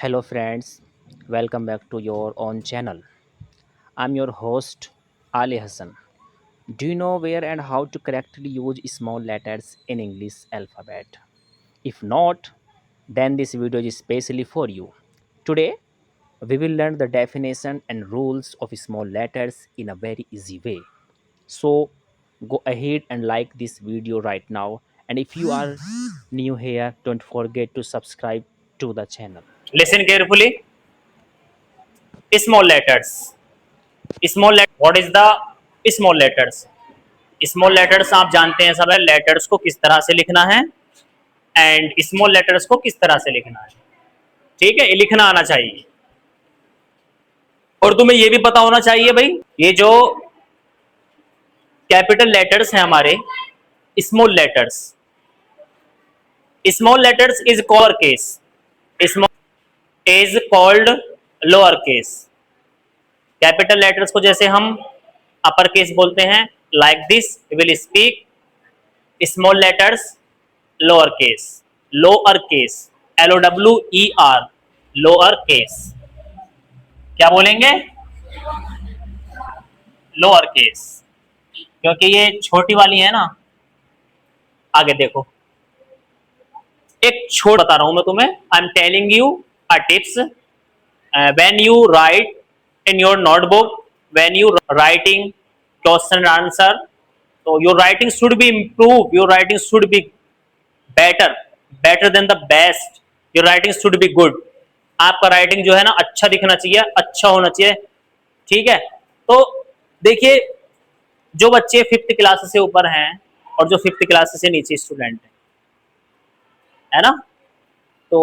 Hello, friends. Welcome back to your own channel. I'm your host, Ali Hassan. Do you know where and how to correctly use small letters in English alphabet? If not, then this video is specially for you. Today, we will learn the definition and rules of small letters in a very easy way. So, go ahead and like this video right now. And if you are new here, don't forget to subscribe to the channel. Listen carefully. Small letters. What is the small letters? Small letters आप जानते हैं सब है letters को किस तरह से लिखना है एंड स्मॉल लेटर्स को किस तरह से लिखना है। ठीक है, ये लिखना आना चाहिए और तुम्हें ये भी पता होना चाहिए भाई ये जो कैपिटल लेटर्स हैं हमारे small letters is called case small is called lower case. Capital letters को जैसे हम अपर केस बोलते हैं, like this will speak small letters lower case LOWER lower case. क्या बोलेंगे? लोअर केस, क्योंकि ये छोटी वाली है ना। आगे देखो, एक छोड़ बता रहा हूं मैं तुम्हें। I am telling you a tips when you right in your notebook, when you writing question and answer, so your writing should be improved, your writing should be better than the best, your writing should be good। आपका writing जो है ना अच्छा दिखना चाहिए, अच्छा होना चाहिए। ठीक है, तो देखिए जो बच्चे 5th क्लास से ऊपर हैं और जो 5th क्लास से नीचे स्टूडेंट है ना, तो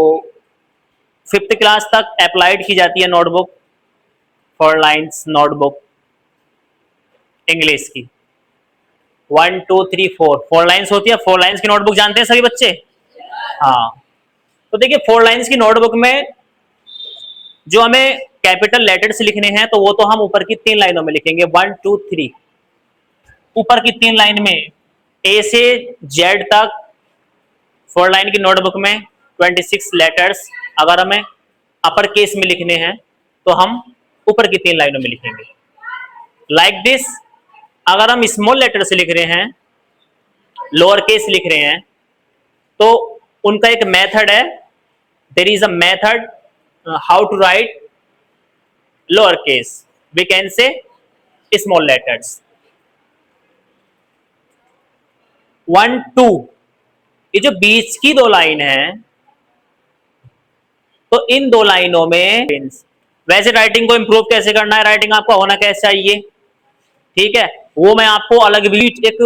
5th क्लास तक अप्लाइड की जाती है नोटबुक, 4 लाइन्स नोटबुक इंग्लिश की। 1 2 3 4 लाइन्स होती है। 4 लाइन्स की नोटबुक जानते हैं सभी बच्चे? हाँ, तो देखिए 4 लाइन्स की नोटबुक में जो हमें कैपिटल लेटर्स लिखने हैं तो वो तो हम ऊपर की 3 लाइनों में लिखेंगे, 1 2 3। ऊपर की 3 लाइन में ए से जेड तक 4 लाइन की नोटबुक में 26 लेटर्स अगर हमें अपर केस में लिखने हैं तो हम ऊपर की 3 लाइनों में लिखेंगे, लाइक दिस। अगर हम स्मॉल लेटर से लिख रहे हैं, लोअर केस लिख रहे हैं, तो उनका एक मेथड है। There is a method how to write lower case, we can say small letters. 1 2, ये जो बीच की 2 लाइन है, तो इन 2 लाइनों में वैसे राइटिंग को इंप्रूव कैसे करना है, राइटिंग आपका होना कैसे चाहिए, ठीक है, वो मैं आपको अलग एक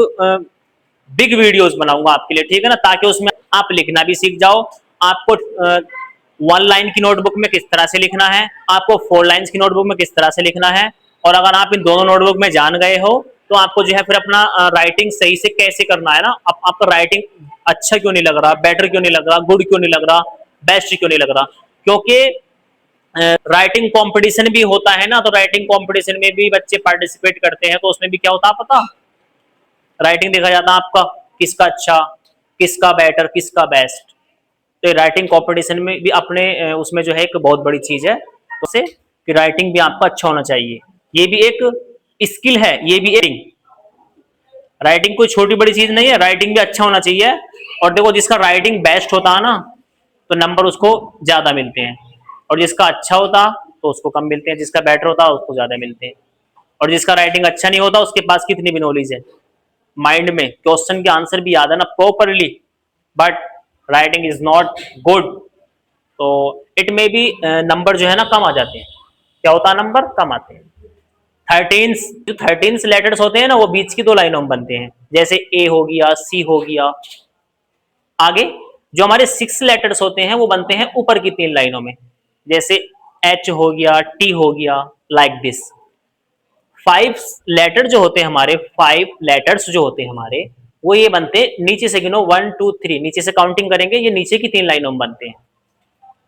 बिग वीडियोस बनाऊंगा आपके लिए, ठीक है ना, ताकि उसमें आप लिखना भी सीख जाओ। आपको 1 लाइन की नोटबुक में किस तरह से लिखना है, आपको 4 लाइन्स की नोटबुक में किस तरह से लिखना है, और अगर आप इन दोनों नोटबुक में जान गए हो तो आपको जो है फिर अपना राइटिंग सही से कैसे करना है ना। आपका राइटिंग अच्छा क्यों नहीं लग रहा, बेटर क्यों नहीं लग रहा, गुड क्यों नहीं लग रहा, बेस्ट क्यों नहीं लग रहा, क्योंकि राइटिंग कंपटीशन भी होता है ना, तो राइटिंग कंपटीशन में भी बच्चे पार्टिसिपेट करते हैं, तो उसमें भी क्या होता है पता, राइटिंग देखा जाता है आपका किसका अच्छा, किसका बेटर, किसका बेस्ट। तो ये राइटिंग कंपटीशन में भी अपने उसमें जो है एक बहुत बड़ी चीज है, तो से कि राइटिंग भी आपका अच्छा होना चाहिए। ये भी एक स्किल है, ये भी एक राइटिंग कोई छोटी बड़ी चीज नहीं है, राइटिंग भी अच्छा होना चाहिए। और देखो जिसका राइटिंग बेस्ट होता है ना, तो नंबर उसको ज्यादा मिलते हैं, और जिसका अच्छा होता तो उसको कम मिलते हैं, जिसका बेटर होता उसको ज्यादा मिलते हैं। और जिसका राइटिंग अच्छा नहीं होता उसके पास कितनी भी नॉलेज है, माइंड में क्वेश्चन के आंसर भी याद है ना properly, but writing is not good, तो इट में भी नंबर जो है ना कम आ जाते हैं। क्या होता है, नंबर कम आते हैं। 13 जो 13 लेटर्स होते हैं ना, वो बीच की 2 लाइनों में बनते हैं, जैसे ए हो गया, सी हो गया। आगे जो हमारे 6 लेटर्स होते हैं वो बनते हैं ऊपर की 3 लाइनों में, जैसे एच हो गया, टी हो गया, लाइक दिस। 5 लेटर जो होते हैं हमारे, 5 लेटर्स जो होते हैं हमारे, वो ये बनते नीचे से गिनो, 1 2 3, नीचे से काउंटिंग करेंगे, ये नीचे की 3 लाइनों में बनते हैं।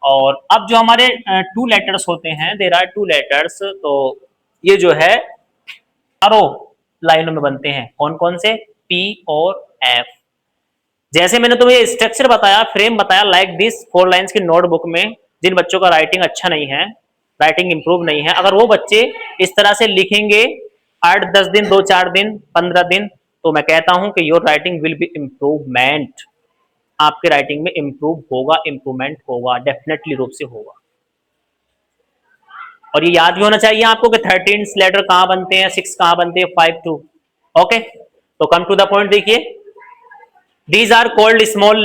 और अब जो हमारे 2 लेटर्स होते हैं, देयर आर 2 लेटर्स, तो ये जो है चारों लाइनों में बनते हैं। कौन कौन से? पी और एफ। जैसे मैंने तुम्हें स्ट्रक्चर बताया, फ्रेम बताया, लाइक दिस 4 लाइन्स की नोटबुक में जिन बच्चों का राइटिंग अच्छा नहीं है, राइटिंग इंप्रूव नहीं है, अगर वो बच्चे इस तरह से लिखेंगे 8-10 दिन, 2-4 दिन, 15 दिन, तो मैं कहता हूं कि your writing will be improvement, आपके राइटिंग में इम्प्रूव होगा, इम्प्रूवमेंट होगा, डेफिनेटली रूप से होगा। और ये याद भी होना चाहिए आपको कि 13 लेटर कहां बनते हैं, 6 कहां बनते हैं, 5 2। ओके, तो कम टू द पॉइंट देखिए, these are called small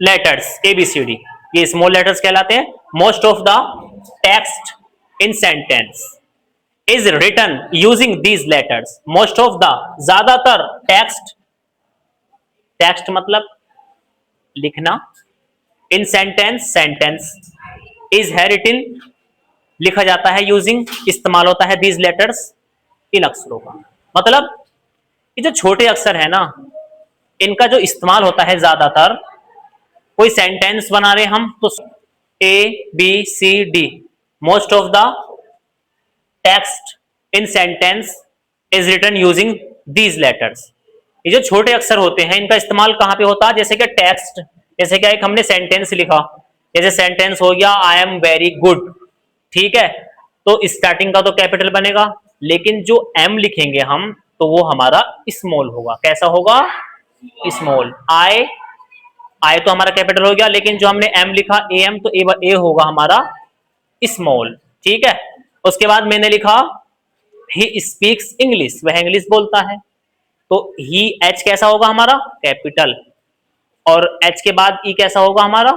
letters, ABCD, ये स्मॉल लेटर्स कहलाते हैं। Most of the text in sentence is written using these letters, most of the, ज्यादातर टेक्स्ट, टेक्स्ट मतलब लिखना, इन सेंटेंस, सेंटेंस, इज है रिटिन, लिखा जाता है, यूजिंग इस्तेमाल होता है, दीज लेटर्स, इन अक्षरों का। मतलब ये जो छोटे अक्षर है ना, इनका जो इस्तेमाल होता है ज्यादातर, कोई सेंटेंस बना रहे हम तो ABCD, most of the text in sentence is written using these letters. ये जो छोटे अक्षर होते हैं इनका इस्तेमाल कहां पे होता है, जैसे कि टेक्स्ट, जैसे कि एक हमने सेंटेंस लिखा, जैसे सेंटेंस हो गया आई एम वेरी गुड, ठीक है, तो स्टार्टिंग का तो कैपिटल बनेगा, लेकिन जो एम लिखेंगे हम तो वो हमारा स्मॉल होगा। कैसा होगा? स्मॉल। आई, आई तो हमारा कैपिटल हो गया, लेकिन जो हमने एम लिखा AM, तो ए होगा हमारा स्मॉल, ठीक है। उसके बाद मैंने लिखा ही स्पीक्स इंग्लिश, वह इंग्लिश बोलता है, तो ही एच कैसा होगा हमारा? कैपिटल। और एच के बाद ई कैसा होगा हमारा?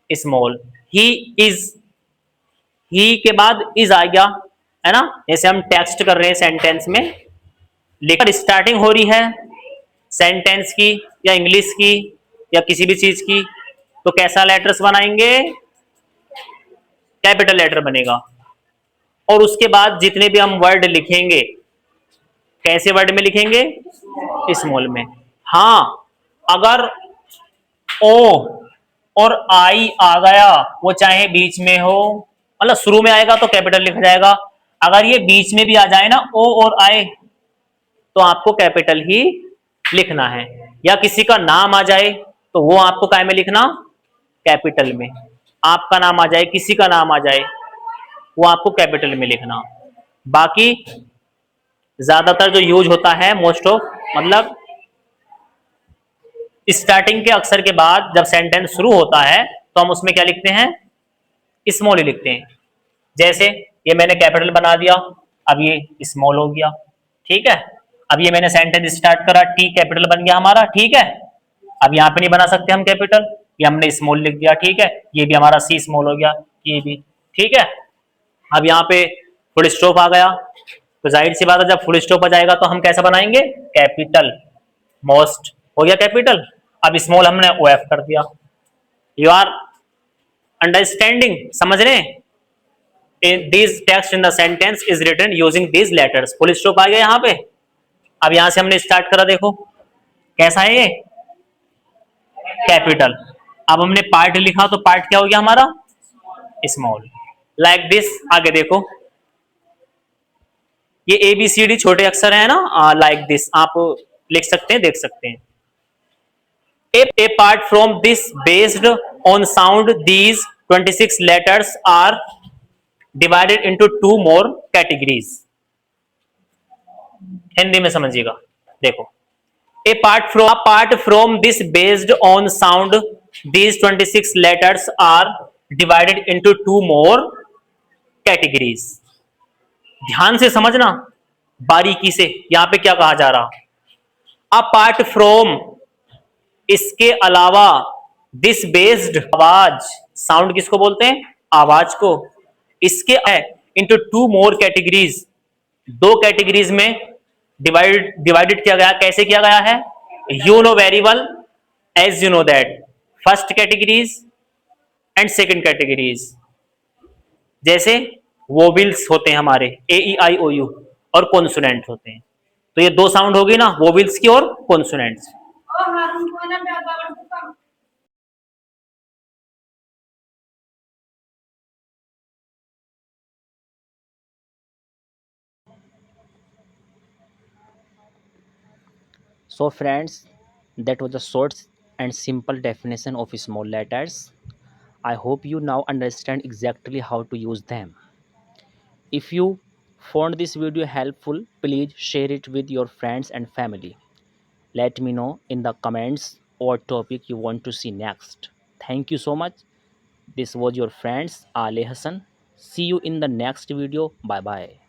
स्मॉल। ही इज, ही के बाद इज आ गया, है ना, जैसे हम टेक्स्ट कर रहे हैं सेंटेंस में, लेकर स्टार्टिंग हो रही है सेंटेंस की या इंग्लिश की या किसी भी चीज की, तो कैसा लेटर्स बनाएंगे? कैपिटल लेटर बनेगा। और उसके बाद जितने भी हम वर्ड लिखेंगे, कैसे वर्ड में लिखेंगे? स्मॉल में। हाँ, अगर ओ और आई आ गया, वो चाहे बीच में हो, मतलब शुरू में आएगा तो कैपिटल लिखा जाएगा, अगर ये बीच में भी आ जाए ना, ओ और आए, तो आपको कैपिटल ही लिखना है। या किसी का नाम आ जाए तो वो आपको काय में लिखना? कैपिटल में। आपका नाम आ जाए, किसी का नाम आ जाए, वो आपको कैपिटल में लिखना। बाकी ज्यादातर जो यूज होता है, मोस्ट ऑफ, मतलब स्टार्टिंग के अक्षर के बाद जब सेंटेंस शुरू होता है तो हम उसमें क्या लिखते हैं? स्मॉल ही लिखते हैं। जैसे ये मैंने कैपिटल बना दिया, अब ये स्मॉल हो गया, ठीक है। अब ये मैंने सेंटेंस स्टार्ट करा, टी कैपिटल बन गया हमारा, ठीक है। अब यहाँ पे नहीं बना सकते हम कैपिटल, ये हमने स्मॉल लिख दिया, ठीक है। ये भी हमारा सी स्मॉल हो गया, ये भी, ठीक है। अब यहाँ पे फुल स्टॉप आ गया, तो जाहिर सी बात है जब फुल स्टॉप आ जाएगा तो हम कैसा बनाएंगे? कैपिटल। मोस्ट हो गया कैपिटल, अब स्मॉल हमने OF कर दिया। यू आर अंडरस्टैंडिंग, समझ रहे हैं? This text in the sentence is written using this letters, full stop आ गया यहाँ पे। अब यहां से हमने स्टार्ट करा, देखो कैसा है ये? कैपिटल। अब हमने पार्ट लिखा तो पार्ट क्या हो गया हमारा? स्मॉल। लाइक दिस, आगे देखो, ये ABCD छोटे अक्षर है ना, लाइक दिस आप लिख सकते हैं, देख सकते हैं। Apart from this, based on sound, these 26 letters are divided into two more categories. Hindi में समझिएगा, देखो, apart from this, based on sound, these 26 letters are divided into two more categories. ध्यान से समझना, बारीकी से, यहां पे क्या कहा जा रहा? अपार्ट फ्रॉम, इसके अलावा, दिस बेस्ड, आवाज, साउंड किसको बोलते हैं? आवाज को। इसके इंटू टू मोर कैटेगरीज, दो कैटेगरीज में डिवाइडेड किया गया। कैसे किया गया है? You know very well, as you know that, first categories and second categories. जैसे वोविल्स होते हैं हमारे, AEIOU, और कॉन्सोनेंट होते हैं, तो ये दो साउंड होगी ना, वोविल्स की और consonants. So, friends, that was a short and simple definition of small letters. I hope you now understand exactly how to use them. If you found this video helpful, please share it with your friends and family. Let me know in the comments what topic you want to see next. Thank you so much. This was your friends Ali Hassan. See you in the next video. Bye bye.